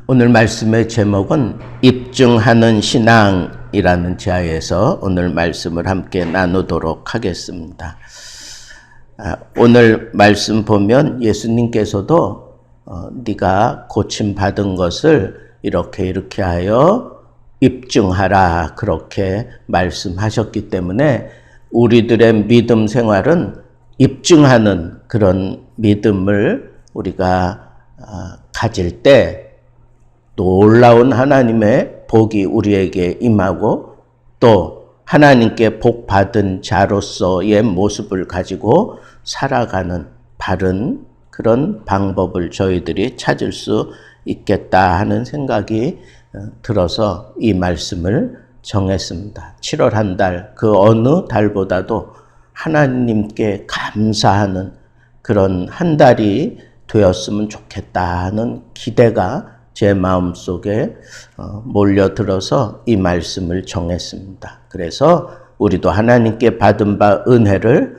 오늘 말씀의 제목은 입증하는 신앙이라는 제하에서 오늘 말씀을 함께 나누도록 하겠습니다. 오늘 말씀 보면 예수님께서도 네가 고침받은 것을 이렇게 하여 입증하라 그렇게 말씀하셨기 때문에 우리들의 믿음 생활은 입증하는 그런 믿음을 우리가 가질 때 놀라운 하나님의 복이 우리에게 임하고 또 하나님께 복 받은 자로서의 모습을 가지고 살아가는 바른 그런 방법을 저희들이 찾을 수 있겠다 하는 생각이 들어서 이 말씀을 정했습니다. 7월 한 달, 그 어느 달보다도 하나님께 감사하는 그런 한 달이 되었으면 좋겠다 하는 기대가 제 마음속에 몰려들어서 이 말씀을 정했습니다. 그래서 우리도 하나님께 받은 바 은혜를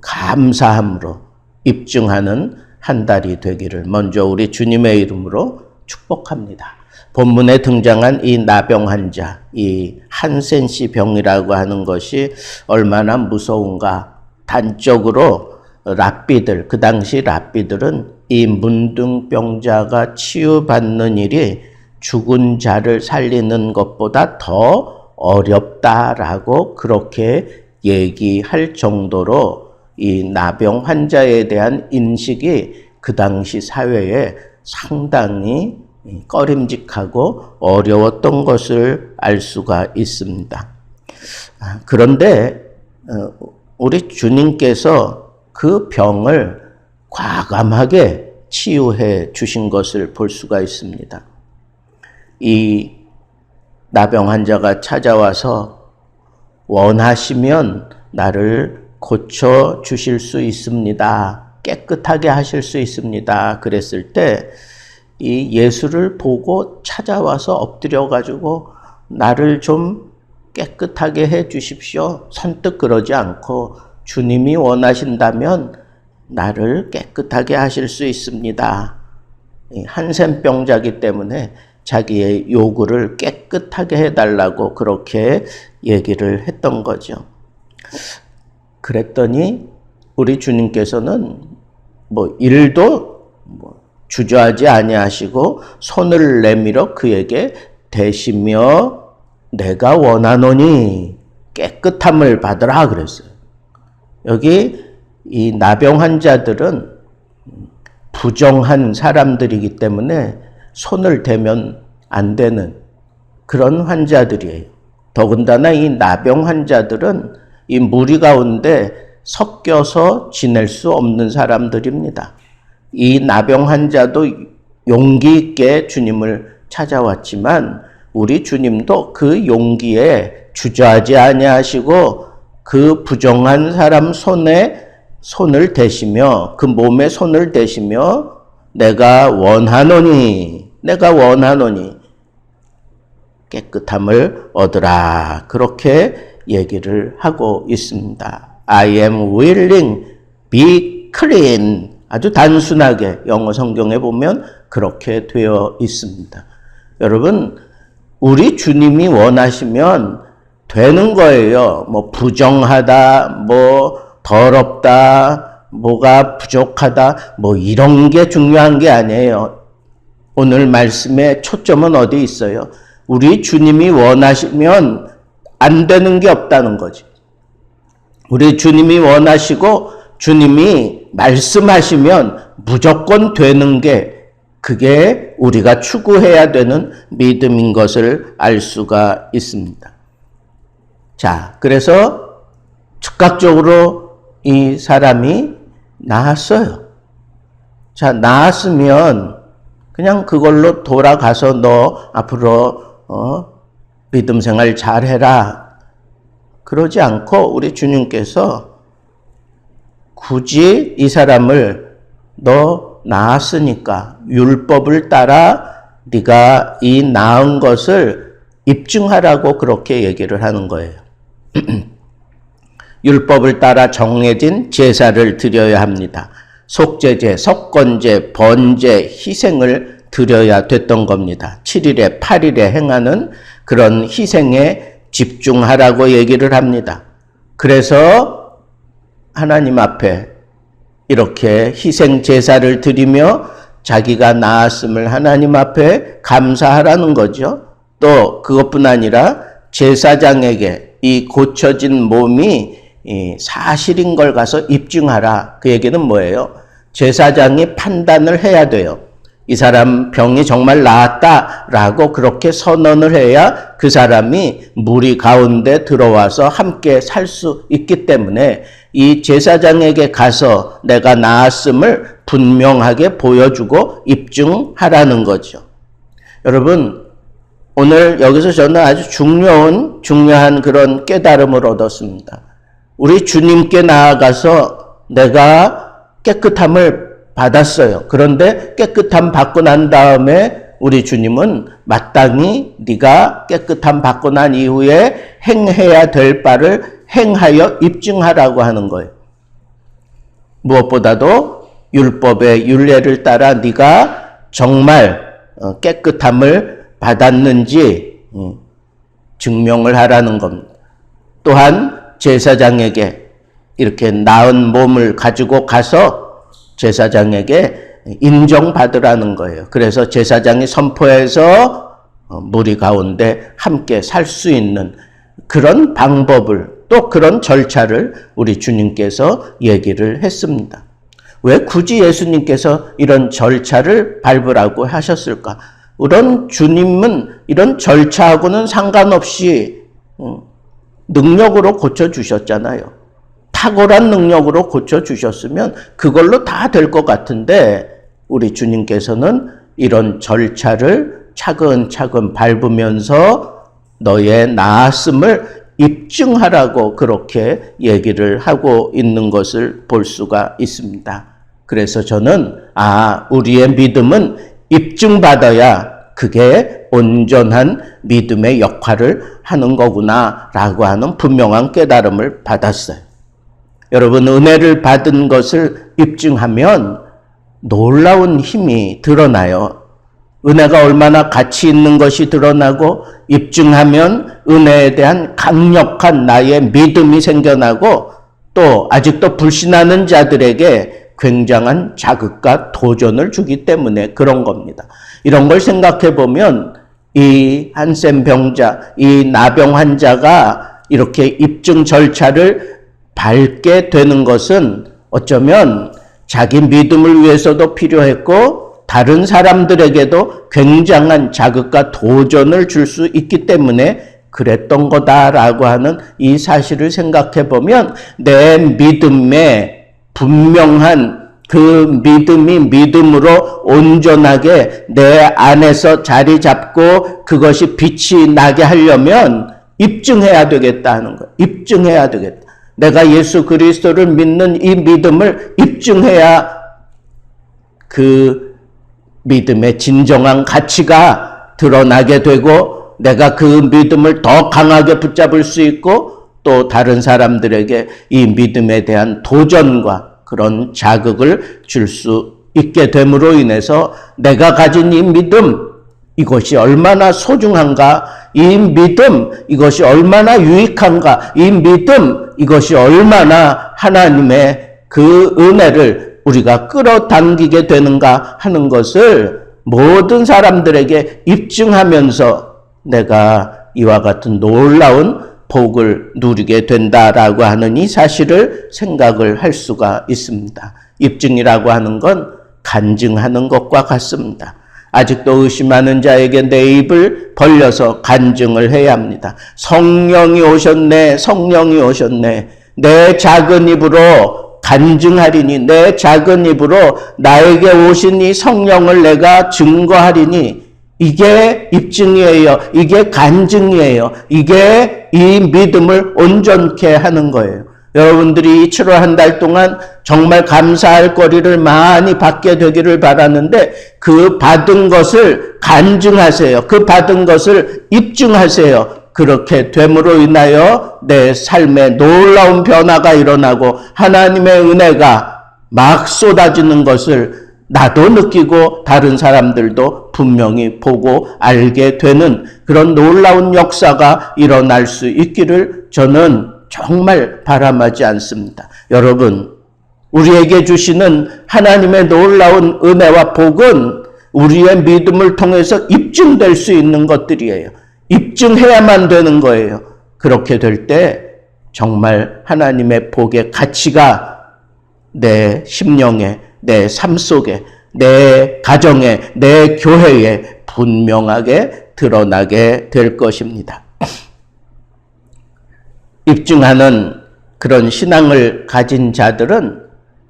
감사함으로 입증하는 한 달이 되기를 먼저 우리 주님의 이름으로 축복합니다. 본문에 등장한 이 나병 환자, 이 한센시 병이라고 하는 것이 얼마나 무서운가. 단적으로 랍비들, 그 당시 랍비들은 이 문둥병자가 치유받는 일이 죽은 자를 살리는 것보다 더 어렵다라고 그렇게 얘기할 정도로 이 나병 환자에 대한 인식이 그 당시 사회에 상당히 꺼림직하고 어려웠던 것을 알 수가 있습니다. 그런데 우리 주님께서 그 병을 과감하게 치유해 주신 것을 볼 수가 있습니다. 이 나병 환자가 찾아와서 원하시면 나를 고쳐 주실 수 있습니다. 깨끗하게 하실 수 있습니다. 그랬을 때 이 예수를 보고 찾아와서 엎드려 가지고 나를 좀 깨끗하게 해 주십시오. 선뜻 그러지 않고 주님이 원하신다면 나를 깨끗하게 하실 수 있습니다. 한센병자이기 때문에 자기의 요구를 깨끗하게 해달라고 그렇게 얘기를 했던 거죠. 그랬더니 우리 주님께서는 일도 주저하지 아니하시고 손을 내밀어 그에게 대시며 내가 원하노니 깨끗함을 받으라 그랬어요. 여기 이 나병 환자들은 부정한 사람들이기 때문에 손을 대면 안 되는 그런 환자들이에요. 더군다나 이 나병 환자들은 이 무리 가운데 섞여서 지낼 수 없는 사람들입니다. 이 나병 환자도 용기 있게 주님을 찾아왔지만 우리 주님도 그 용기에 주저하지 아니하시고 그 부정한 사람 손에 손을 대시며 그 몸에 손을 대시며 내가 원하노니 깨끗함을 얻으라 그렇게 얘기를 하고 있습니다. I am willing, be clean. 아주 단순하게 영어 성경에 보면 그렇게 되어 있습니다. 여러분, 우리 주님이 원하시면 되는 거예요. 부정하다, 더럽다, 뭐가 부족하다, 이런 게 중요한 게 아니에요. 오늘 말씀의 초점은 어디 있어요? 우리 주님이 원하시면 안 되는 게 없다는 거지. 우리 주님이 원하시고 주님이 말씀하시면 무조건 되는 게 그게 우리가 추구해야 되는 믿음인 것을 알 수가 있습니다. 자, 그래서 즉각적으로 이 사람이 나았어요. 자, 나았으면 그냥 그걸로 돌아가서 너 앞으로 믿음 생활 잘해라. 그러지 않고 우리 주님께서 굳이 이 사람을 너 나았으니까 율법을 따라 네가 이 나은 것을 입증하라고 그렇게 얘기를 하는 거예요. 율법을 따라 정해진 제사를 드려야 합니다. 속죄제, 석건제, 번제, 희생을 드려야 됐던 겁니다. 7일에 8일에 행하는 그런 희생에 집중하라고 얘기를 합니다. 그래서 하나님 앞에 이렇게 희생 제사를 드리며 자기가 나았음을 하나님 앞에 감사하라는 거죠. 또 그것뿐 아니라 제사장에게 이 고쳐진 몸이 사실인 걸 가서 입증하라. 그 얘기는 뭐예요? 제사장이 판단을 해야 돼요. 이 사람 병이 정말 나았다라고 그렇게 선언을 해야 그 사람이 무리 가운데 들어와서 함께 살 수 있기 때문에 이 제사장에게 가서 내가 나았음을 분명하게 보여주고 입증하라는 거죠. 여러분, 오늘 여기서 저는 아주 중요한 그런 깨달음을 얻었습니다. 우리 주님께 나아가서 내가 깨끗함을 받았어요. 그런데 깨끗함 받고 난 다음에 우리 주님은 마땅히 네가 깨끗함 받고 난 이후에 행해야 될 바를 행하여 입증하라고 하는 거예요. 무엇보다도 율법의 율례를 따라 네가 정말 깨끗함을 받았는지 증명을 하라는 겁니다. 또한 제사장에게 이렇게 나은 몸을 가지고 가서 제사장에게 인정받으라는 거예요. 그래서 제사장이 선포해서 무리 가운데 함께 살 수 있는 그런 방법을 또 그런 절차를 우리 주님께서 얘기를 했습니다. 왜 굳이 예수님께서 이런 절차를 밟으라고 하셨을까? 이런 주님은 이런 절차하고는 상관없이 능력으로 고쳐주셨잖아요. 탁월한 능력으로 고쳐주셨으면 그걸로 다 될 것 같은데 우리 주님께서는 이런 절차를 차근차근 밟으면서 너의 나았음을 입증하라고 그렇게 얘기를 하고 있는 것을 볼 수가 있습니다. 그래서 저는 우리의 믿음은 입증받아야 그게 온전한 믿음의 역할을 하는 거구나 라고 하는 분명한 깨달음을 받았어요. 여러분, 은혜를 받은 것을 입증하면 놀라운 힘이 드러나요. 은혜가 얼마나 가치 있는 것이 드러나고 입증하면 은혜에 대한 강력한 나의 믿음이 생겨나고 또 아직도 불신하는 자들에게 굉장한 자극과 도전을 주기 때문에 그런 겁니다. 이런 걸 생각해 보면 이 한센 병자, 이 나병 환자가 이렇게 입증 절차를 밟게 되는 것은 어쩌면 자기 믿음을 위해서도 필요했고 다른 사람들에게도 굉장한 자극과 도전을 줄 수 있기 때문에 그랬던 거다라고 하는 이 사실을 생각해 보면 내 믿음에 분명한 그 믿음이 믿음으로 온전하게 내 안에서 자리 잡고 그것이 빛이 나게 하려면 입증해야 되겠다 하는 거예요. 입증해야 되겠다. 내가 예수 그리스도를 믿는 이 믿음을 입증해야 그 믿음의 진정한 가치가 드러나게 되고 내가 그 믿음을 더 강하게 붙잡을 수 있고 또 다른 사람들에게 이 믿음에 대한 도전과 그런 자극을 줄 수 있게 됨으로 인해서 내가 가진 이 믿음, 이것이 얼마나 소중한가, 이 믿음, 이것이 얼마나 유익한가, 이 믿음, 이것이 얼마나 하나님의 그 은혜를 우리가 끌어당기게 되는가 하는 것을 모든 사람들에게 입증하면서 내가 이와 같은 놀라운 복을 누리게 된다라고 하는 이 사실을 생각을 할 수가 있습니다. 입증이라고 하는 건 간증하는 것과 같습니다. 아직도 의심하는 자에게 내 입을 벌려서 간증을 해야 합니다. 성령이 오셨네, 성령이 오셨네. 내 작은 입으로 간증하리니, 내 작은 입으로 나에게 오신 이 성령을 내가 증거하리니, 이게 입증이에요. 이게 간증이에요. 이게 이 믿음을 온전케 하는 거예요. 여러분들이 7월 한 달 동안 정말 감사할 거리를 많이 받게 되기를 바라는데 그 받은 것을 간증하세요. 그 받은 것을 입증하세요. 그렇게 됨으로 인하여 내 삶에 놀라운 변화가 일어나고 하나님의 은혜가 막 쏟아지는 것을 나도 느끼고 다른 사람들도 분명히 보고 알게 되는 그런 놀라운 역사가 일어날 수 있기를 저는 정말 바람하지 않습니다. 여러분, 우리에게 주시는 하나님의 놀라운 은혜와 복은 우리의 믿음을 통해서 입증될 수 있는 것들이에요. 입증해야만 되는 거예요. 그렇게 될 때 정말 하나님의 복의 가치가 내 심령에, 내 삶 속에, 내 가정에, 내 교회에 분명하게 드러나게 될 것입니다. 입증하는 그런 신앙을 가진 자들은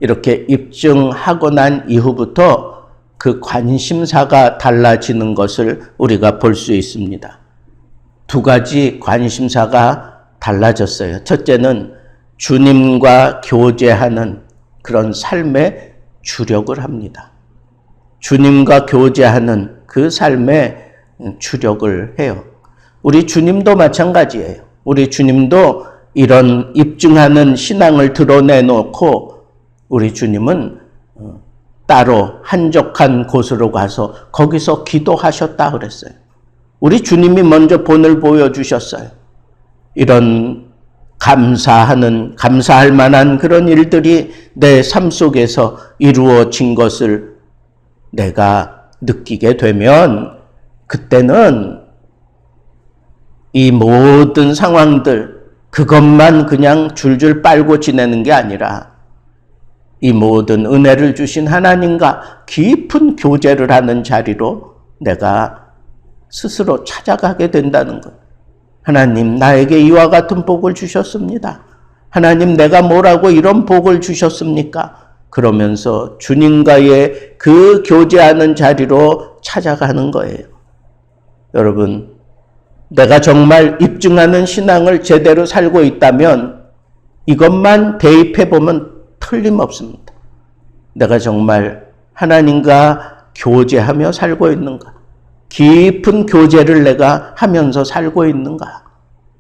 이렇게 입증하고 난 이후부터 그 관심사가 달라지는 것을 우리가 볼 수 있습니다. 두 가지 관심사가 달라졌어요. 첫째는 주님과 교제하는 그런 삶에 주력을 합니다. 주님과 교제하는 그 삶에 주력을 해요. 우리 주님도 마찬가지예요. 우리 주님도 이런 입증하는 신앙을 드러내놓고 우리 주님은 따로 한적한 곳으로 가서 거기서 기도하셨다 그랬어요. 우리 주님이 먼저 본을 보여주셨어요. 이런 감사할 만한 그런 일들이 내 삶 속에서 이루어진 것을 내가 느끼게 되면 그때는 이 모든 상황들 그것만 그냥 줄줄 빨고 지내는 게 아니라 이 모든 은혜를 주신 하나님과 깊은 교제를 하는 자리로 내가 스스로 찾아가게 된다는 것. 하나님, 나에게 이와 같은 복을 주셨습니다. 하나님, 내가 뭐라고 이런 복을 주셨습니까? 그러면서 주님과의 그 교제하는 자리로 찾아가는 거예요. 여러분, 내가 정말 입증하는 신앙을 제대로 살고 있다면 이것만 대입해보면 틀림없습니다. 내가 정말 하나님과 교제하며 살고 있는가? 깊은 교제를 내가 하면서 살고 있는가?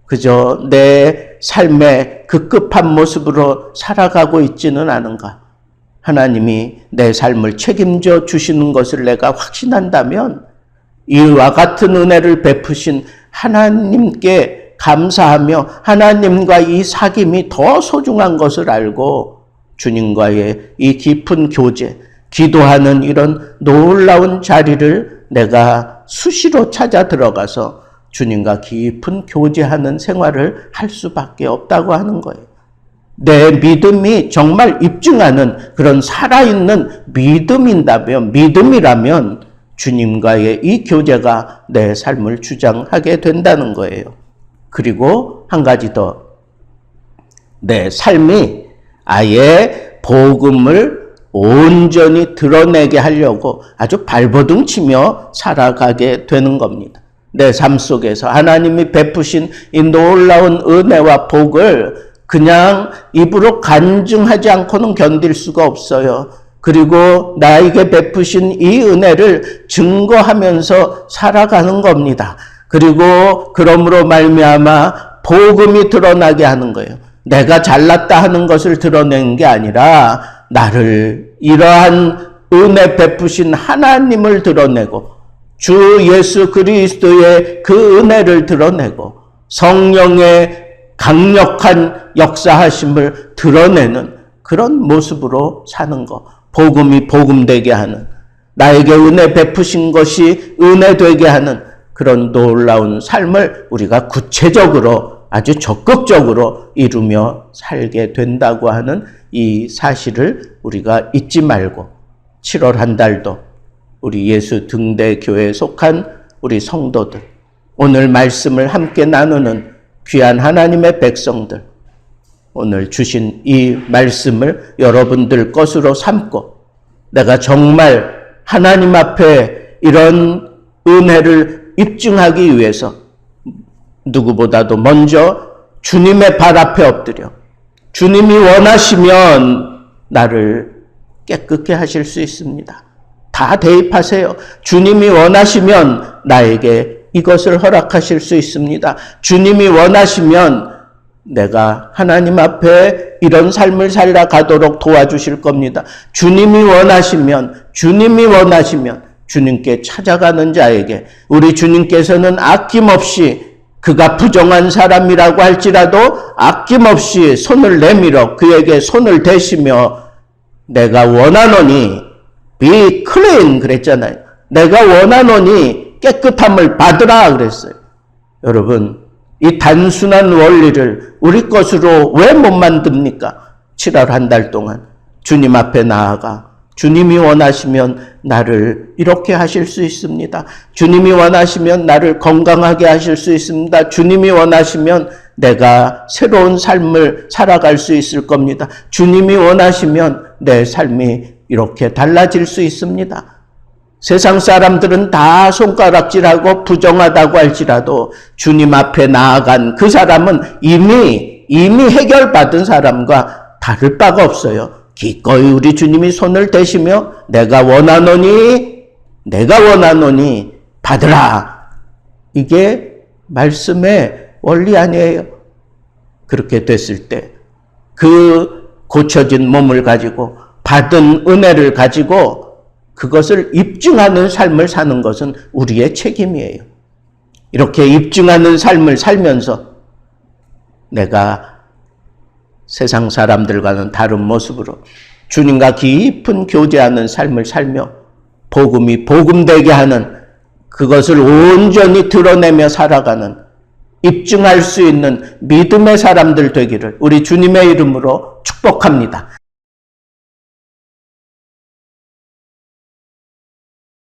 그저 내 삶의 급급한 모습으로 살아가고 있지는 않은가? 하나님이 내 삶을 책임져 주시는 것을 내가 확신한다면 이와 같은 은혜를 베푸신 하나님께 감사하며 하나님과 이 사귐이 더 소중한 것을 알고 주님과의 이 깊은 교제, 기도하는 이런 놀라운 자리를 내가 수시로 찾아 들어가서 주님과 깊은 교제하는 생활을 할 수밖에 없다고 하는 거예요. 내 믿음이 정말 입증하는 그런 살아있는 믿음이라면 주님과의 이 교제가 내 삶을 주장하게 된다는 거예요. 그리고 한 가지 더, 내 삶이 아예 복음을 온전히 드러내게 하려고 아주 발버둥 치며 살아가게 되는 겁니다. 내 삶 속에서 하나님이 베푸신 이 놀라운 은혜와 복을 그냥 입으로 간증하지 않고는 견딜 수가 없어요. 그리고 나에게 베푸신 이 은혜를 증거하면서 살아가는 겁니다. 그리고 그러므로 말미암아 복음이 드러나게 하는 거예요. 내가 잘났다 하는 것을 드러내는 게 아니라 나를 이러한 은혜 베푸신 하나님을 드러내고 주 예수 그리스도의 그 은혜를 드러내고 성령의 강력한 역사하심을 드러내는 그런 모습으로 사는 것. 복음이 복음되게 하는, 나에게 은혜 베푸신 것이 은혜되게 하는 그런 놀라운 삶을 우리가 구체적으로 아주 적극적으로 이루며 살게 된다고 하는 이 사실을 우리가 잊지 말고 7월 한 달도 우리 예수 등대교회에 속한 우리 성도들, 오늘 말씀을 함께 나누는 귀한 하나님의 백성들, 오늘 주신 이 말씀을 여러분들 것으로 삼고 내가 정말 하나님 앞에 이런 은혜를 입증하기 위해서 누구보다도 먼저 주님의 발 앞에 엎드려 주님이 원하시면 나를 깨끗게 하실 수 있습니다. 다 대입하세요. 주님이 원하시면 나에게 이것을 허락하실 수 있습니다. 주님이 원하시면 내가 하나님 앞에 이런 삶을 살아가도록 도와주실 겁니다. 주님이 원하시면 주님께 찾아가는 자에게 우리 주님께서는 아낌없이 그가 부정한 사람이라고 할지라도 아낌없이 손을 내밀어 그에게 손을 대시며 내가 원하노니 be clean 그랬잖아요. 내가 원하노니 깨끗함을 받으라 그랬어요. 여러분, 이 단순한 원리를 우리 것으로 왜 못 만듭니까? 7월 한 달 동안 주님 앞에 나아가 주님이 원하시면 나를 이렇게 하실 수 있습니다. 주님이 원하시면 나를 건강하게 하실 수 있습니다. 주님이 원하시면 내가 새로운 삶을 살아갈 수 있을 겁니다. 주님이 원하시면 내 삶이 이렇게 달라질 수 있습니다. 세상 사람들은 다 손가락질하고 부정하다고 할지라도 주님 앞에 나아간 그 사람은 이미 해결받은 사람과 다를 바가 없어요. 기꺼이 우리 주님이 손을 대시며 내가 원하노니 받으라. 이게 말씀의 원리 아니에요. 그렇게 됐을 때 그 고쳐진 몸을 가지고 받은 은혜를 가지고 그것을 입증하는 삶을 사는 것은 우리의 책임이에요. 이렇게 입증하는 삶을 살면서 내가 세상 사람들과는 다른 모습으로 주님과 깊은 교제하는 삶을 살며 복음이 복음되게 하는 그것을 온전히 드러내며 살아가는 입증할 수 있는 믿음의 사람들 되기를 우리 주님의 이름으로 축복합니다.